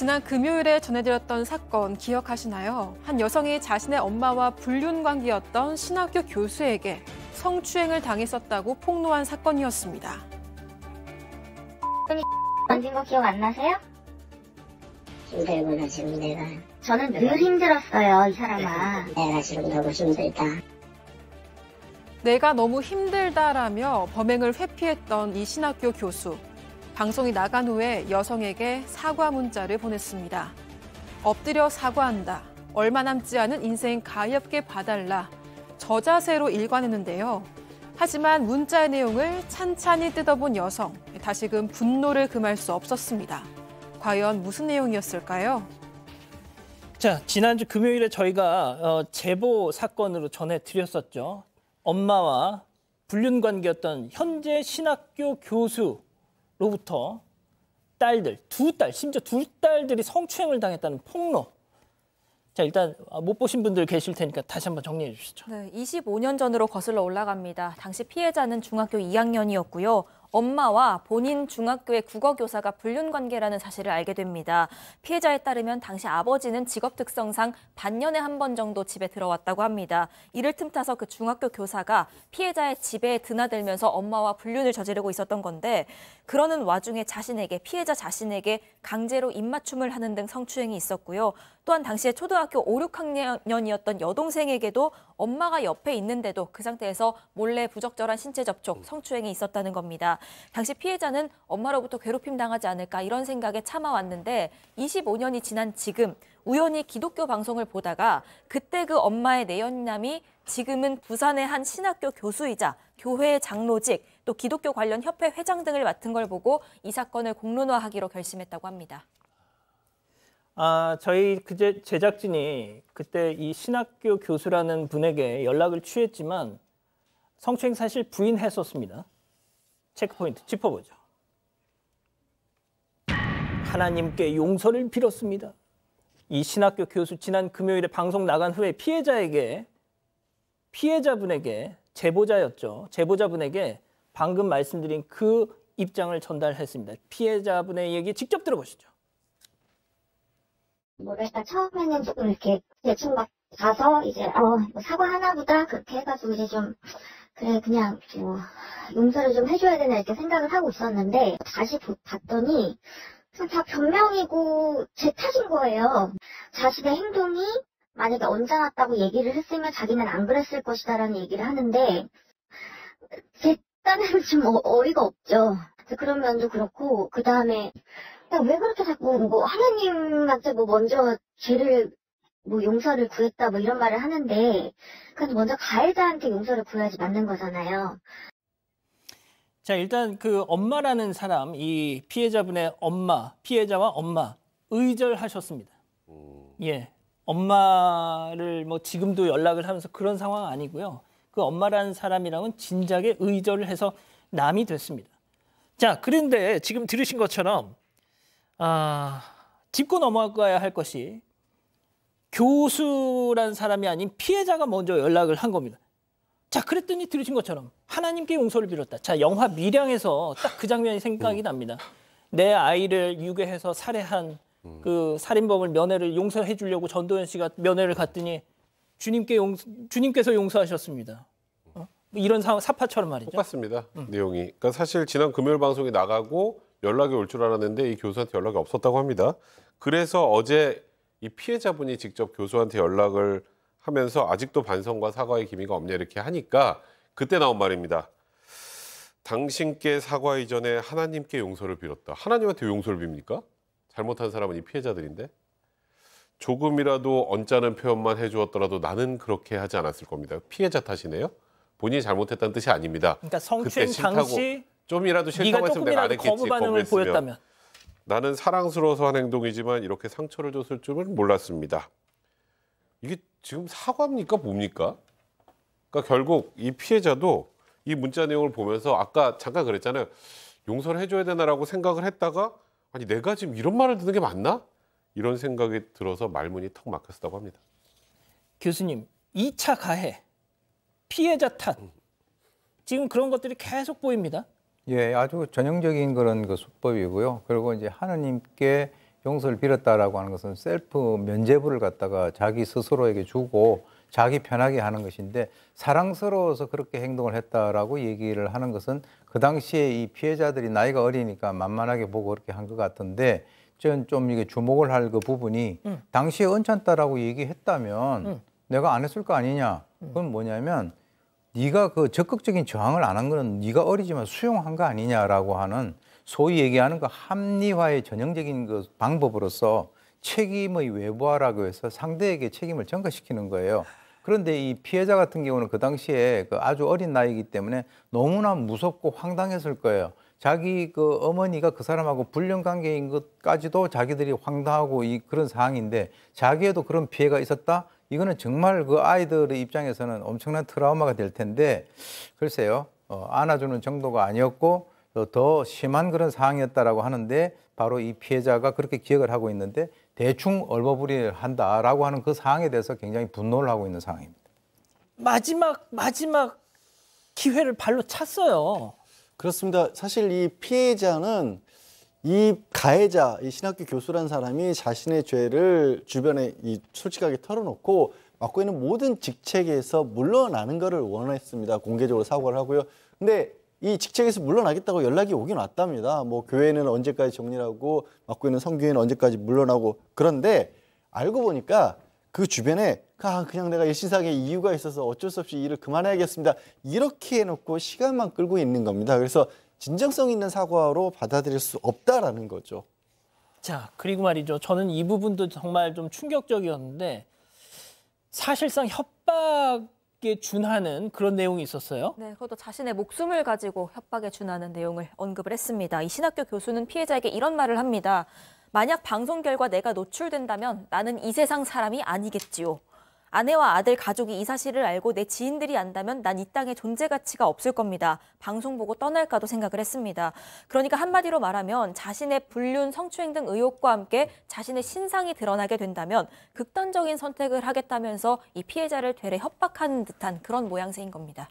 지난 금요일에 전해드렸던 사건 기억하시나요? 한 여성이 자신의 엄마와 불륜 관계였던 신학교 교수에게 성추행을 당했었다고 폭로한 사건이었습니다. 던진 거 기억 안 나세요? 힘들구나 지금 내가. 저는 늘 힘들었어요, 이 사람아. 내가 지금 너무 힘들다. 내가 너무 힘들다라며 범행을 회피했던 이 신학교 교수. 방송이 나간 후에 여성에게 사과 문자를 보냈습니다. 엎드려 사과한다. 얼마 남지 않은 인생 가엾게 봐달라. 저자세로 일관했는데요. 하지만 문자의 내용을 찬찬히 뜯어본 여성. 다시금 분노를 금할 수 없었습니다. 과연 무슨 내용이었을까요? 자, 지난주 금요일에 저희가 제보 사건으로 전해드렸었죠. 엄마와 불륜 관계였던 현재 신학교 교수로부터 딸들, 심지어 두 딸들이 성추행을 당했다는 폭로. 자, 일단 못 보신 분들 계실 테니까 다시 한번 정리해 주시죠. 네, 25년 전으로 거슬러 올라갑니다. 당시 피해자는 중학교 2학년이었고요. 엄마와 본인 중학교의 국어교사가 불륜 관계라는 사실을 알게 됩니다. 피해자에 따르면 당시 아버지는 직업 특성상 반년에 한 번 정도 집에 들어왔다고 합니다. 이를 틈타서 그 중학교 교사가 피해자의 집에 드나들면서 엄마와 불륜을 저지르고 있었던 건데, 그러는 와중에 피해자 자신에게 강제로 입맞춤을 하는 등 성추행이 있었고요. 또한 당시에 초등학교 5, 6학년이었던 여동생에게도 엄마가 옆에 있는데도 그 상태에서 몰래 부적절한 신체 접촉, 성추행이 있었다는 겁니다. 당시 피해자는 엄마로부터 괴롭힘 당하지 않을까 이런 생각에 참아왔는데 25년이 지난 지금 우연히 기독교 방송을 보다가 그때 그 엄마의 내연남이 지금은 부산의 한 신학교 교수이자 교회 장로직, 또 기독교 관련 협회 회장 등을 맡은 걸 보고 이 사건을 공론화하기로 결심했다고 합니다. 저희 제작진이 그때 이 신학교 교수라는 분에게 연락을 취했지만 성추행 사실 부인했었습니다. 체크포인트 짚어보죠. 하나님께 용서를 빌었습니다. 이 신학교 교수 지난 금요일에 방송 나간 후에 피해자분에게 제보자분에게 방금 말씀드린 그 입장을 전달했습니다. 피해자분의 얘기 직접 들어보시죠. 뭐랄까, 처음에는 조금 이렇게 대충 막 가서 이제 뭐 사과하나 보다 그렇게 해가지고 이제 좀 그래 그냥 뭐 용서를 좀 해줘야 되나 이렇게 생각을 하고 있었는데 다시 봤더니 그냥 다 변명이고 제 탓인 거예요. 자신의 행동이 만약에 얹어놨다고 얘기를 했으면 자기는 안 그랬을 것이다라는 얘기를 하는데 제 딴에는 좀 어이가 없죠. 그런 면도 그렇고 그 다음에 왜 그렇게 자꾸 뭐 하나님한테 뭐 먼저 죄를 뭐 용서를 구했다 뭐 이런 말을 하는데 그래도 먼저 가해자한테 용서를 구해야지 맞는 거잖아요. 자, 일단 그 엄마라는 사람, 이 피해자분의 엄마, 피해자와 엄마 의절하셨습니다. 예, 엄마를 뭐 지금도 연락을 하면서 그런 상황 아니고요. 그 엄마라는 사람이랑은 진작에 의절을 해서 남이 됐습니다. 자, 그런데 지금 들으신 것처럼 짚고 넘어가야 할 것이 교수라는 사람이 아닌 피해자가 먼저 연락을 한 겁니다. 자, 그랬더니 들으신 것처럼 하나님께 용서를 빌었다. 자, 영화 밀양에서 딱 그 장면이 생각이 납니다. 내 아이를 유괴해서 살해한 그 살인범을 면회를 용서해 주려고 전도연 씨가 면회를 갔더니 주님께서 용서하셨습니다. 이런 상황 사파처럼 말이죠. 똑같습니다. 내용이. 그러니까 사실 지난 금요일 방송이 나가고 연락이 올 줄 알았는데 이 교수한테 연락이 없었다고 합니다. 그래서 어제 이 피해자분이 직접 교수한테 연락을 하면서 아직도 반성과 사과의 기미가 없냐 이렇게 하니까 그때 나온 말입니다. 당신께 사과 이전에 하나님께 용서를 빌었다. 하나님한테 왜 용서를 빕니까? 잘못한 사람은 이 피해자들인데. 조금이라도 언짢은 표현만 해주었더라도 나는 그렇게 하지 않았을 겁니다. 피해자 탓이네요. 본인이 잘못했다는 뜻이 아닙니다. 그러니까 성추행 당시 좀이라도 싫다고 했으면 내가 안 했겠지. 거부 반응을 보였다면. 나는 사랑스러워서 한 행동이지만 이렇게 상처를 줬을 줄은 몰랐습니다. 이게 지금 사과입니까? 뭡니까? 그러니까 결국 이 피해자도 이 문자 내용을 보면서 아까 잠깐 그랬잖아요. 용서를 해줘야 되나라고 생각을 했다가 아니 내가 지금 이런 말을 듣는 게 맞나? 이런 생각이 들어서 말문이 턱 막혔다고 합니다. 교수님, 2차 가해, 피해자 탓. 지금 그런 것들이 계속 보입니다. 예, 아주 전형적인 그런 그 수법이고요. 그리고 이제 하느님께 용서를 빌었다라고 하는 것은 셀프 면죄부를 갖다가 자기 스스로에게 주고 자기 편하게 하는 것인데 사랑스러워서 그렇게 행동을 했다라고 얘기를 하는 것은 그 당시에 이 피해자들이 나이가 어리니까 만만하게 보고 그렇게 한 것 같은데 저는 좀 이게 주목을 할 그 부분이 당시에 언짢다라고 얘기했다면 내가 안 했을 거 아니냐. 그건 뭐냐면 네가 그 적극적인 저항을 안 한 거는 네가 어리지만 수용한 거 아니냐라고 하는 소위 얘기하는 그 합리화의 전형적인 그 방법으로서 책임의 외부화라고 해서 상대에게 책임을 전가시키는 거예요. 그런데 이 피해자 같은 경우는 그 당시에 그 아주 어린 나이이기 때문에 너무나 무섭고 황당했을 거예요. 자기 그 어머니가 그 사람하고 불륜 관계인 것까지도 자기들이 황당하고 그런 상황인데 자기에도 그런 피해가 있었다? 이거는 정말 그 아이들의 입장에서는 엄청난 트라우마가 될 텐데 글쎄요. 안아주는 정도가 아니었고 더 심한 그런 상황이었다라고 하는데 바로 이 피해자가 그렇게 기억을 하고 있는데 대충 얼버무리를 한다라고 하는 그 상황에 대해서 굉장히 분노를 하고 있는 상황입니다. 마지막 기회를 발로 찼어요. 그렇습니다. 사실 이 피해자는 이 가해자, 이 신학교 교수란 사람이 자신의 죄를 주변에 솔직하게 털어놓고 맡고 있는 모든 직책에서 물러나는 것을 원했습니다. 공개적으로 사과를 하고요. 근데 이 직책에서 물러나겠다고 연락이 오긴 왔답니다. 뭐 교회는 언제까지 정리하고 맡고 있는 성교회는 언제까지 물러나고 그런데 알고 보니까 그 주변에 그냥 내가 일신상의 이유가 있어서 어쩔 수 없이 일을 그만해야겠습니다. 이렇게 해놓고 시간만 끌고 있는 겁니다. 그래서 진정성 있는 사과로 받아들일 수 없다라는 거죠. 자, 그리고 말이죠. 저는 이 부분도 정말 좀 충격적이었는데 사실상 협박에 준하는 그런 내용이 있었어요. 네, 그것도 자신의 목숨을 가지고 협박에 준하는 내용을 언급을 했습니다. 이 신학교 교수는 피해자에게 이런 말을 합니다. 만약 방송 결과 내가 노출된다면 나는 이 세상 사람이 아니겠지요. 아내와 아들, 가족이 이 사실을 알고 내 지인들이 안다면 난 이 땅에 존재 가치가 없을 겁니다. 방송 보고 떠날까도 생각을 했습니다. 그러니까 한마디로 말하면 자신의 불륜, 성추행 등 의혹과 함께 자신의 신상이 드러나게 된다면 극단적인 선택을 하겠다면서 이 피해자를 되레 협박하는 듯한 그런 모양새인 겁니다.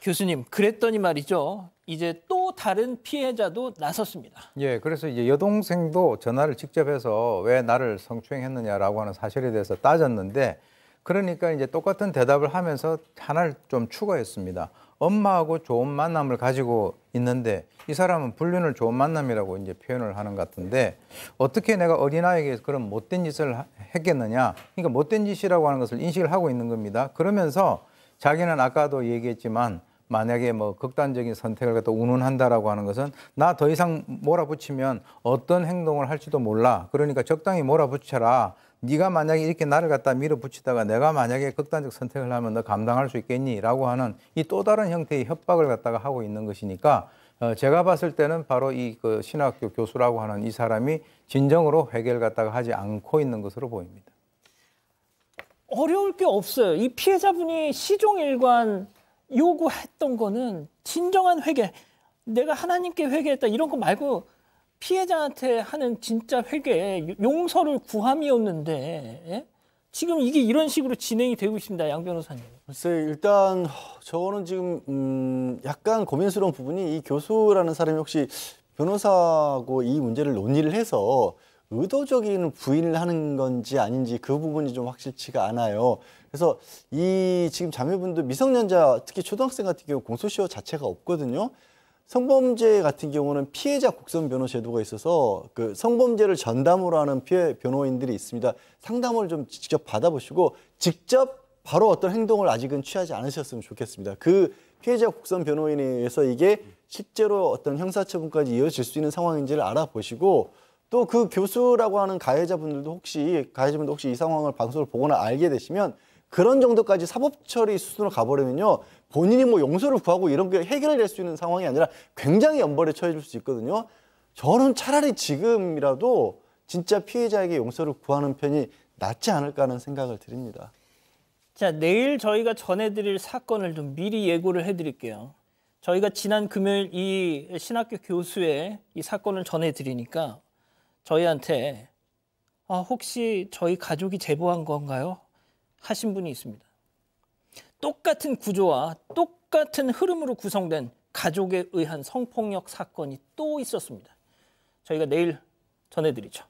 교수님, 그랬더니 말이죠. 이제 또 다른 피해자도 나섰습니다. 예, 그래서 이제 여동생도 전화를 직접 해서 왜 나를 성추행했느냐라고 하는 사실에 대해서 따졌는데 그러니까 이제 똑같은 대답을 하면서 하나를 좀 추가했습니다. 엄마하고 좋은 만남을 가지고 있는데 이 사람은 불륜을 좋은 만남이라고 이제 표현을 하는 것 같은데 어떻게 내가 어린아이에게 그런 못된 짓을 했겠느냐. 그러니까 못된 짓이라고 하는 것을 인식을 하고 있는 겁니다. 그러면서 자기는 아까도 얘기했지만 만약에 뭐 극단적인 선택을 갖다 운운한다라고 하는 것은 나 더 이상 몰아붙이면 어떤 행동을 할지도 몰라. 그러니까 적당히 몰아붙여라. 네가 만약에 이렇게 나를 갖다 밀어붙이다가 내가 만약에 극단적 선택을 하면 너 감당할 수 있겠니? 라고 하는 이 또 다른 형태의 협박을 갖다가 하고 있는 것이니까 제가 봤을 때는 바로 이 그 신학교 교수라고 하는 이 사람이 진정으로 회개를 갖다가 하지 않고 있는 것으로 보입니다. 어려울 게 없어요. 이 피해자분이 시종일관 요구했던 거는 진정한 회개. 내가 하나님께 회개했다 이런 거 말고 피해자한테 하는 진짜 회개, 용서를 구함이었는데 예? 지금 이게 이런 식으로 진행이 되고 있습니다. 양 변호사님. 글쎄 일단 저는 지금 약간 고민스러운 부분이 이 교수라는 사람이 혹시 변호사하고 이 문제를 논의를 해서 의도적인 부인을 하는 건지 아닌지 그 부분이 좀 확실치가 않아요. 그래서 이 지금 자매분들 미성년자 특히 초등학생 같은 경우 공소시효 자체가 없거든요. 성범죄 같은 경우는 피해자 국선 변호 제도가 있어서 그 성범죄를 전담으로 하는 피해 변호인들이 있습니다. 상담을 좀 직접 받아보시고 직접 바로 어떤 행동을 아직은 취하지 않으셨으면 좋겠습니다. 그 피해자 국선 변호인에 의해서 이게 실제로 어떤 형사처분까지 이어질 수 있는 상황인지를 알아보시고 또 그 교수라고 하는 가해자분들도 혹시 이 상황을 방송을 보거나 알게 되시면 그런 정도까지 사법처리 수순으로 가버리면요. 본인이 뭐 용서를 구하고 이런 게 해결될 수 있는 상황이 아니라 굉장히 엄벌에 처해질 수 있거든요. 저는 차라리 지금이라도 진짜 피해자에게 용서를 구하는 편이 낫지 않을까 하는 생각을 드립니다. 자, 내일 저희가 전해드릴 사건을 좀 미리 예고를 해드릴게요. 저희가 지난 금요일 이 신학교 교수의 이 사건을 전해드리니까 저희한테 혹시 저희 가족이 제보한 건가요? 하신 분이 있습니다. 똑같은 구조와 똑같은 흐름으로 구성된 가족에 의한 성폭력 사건이 또 있었습니다. 저희가 내일 전해드리죠.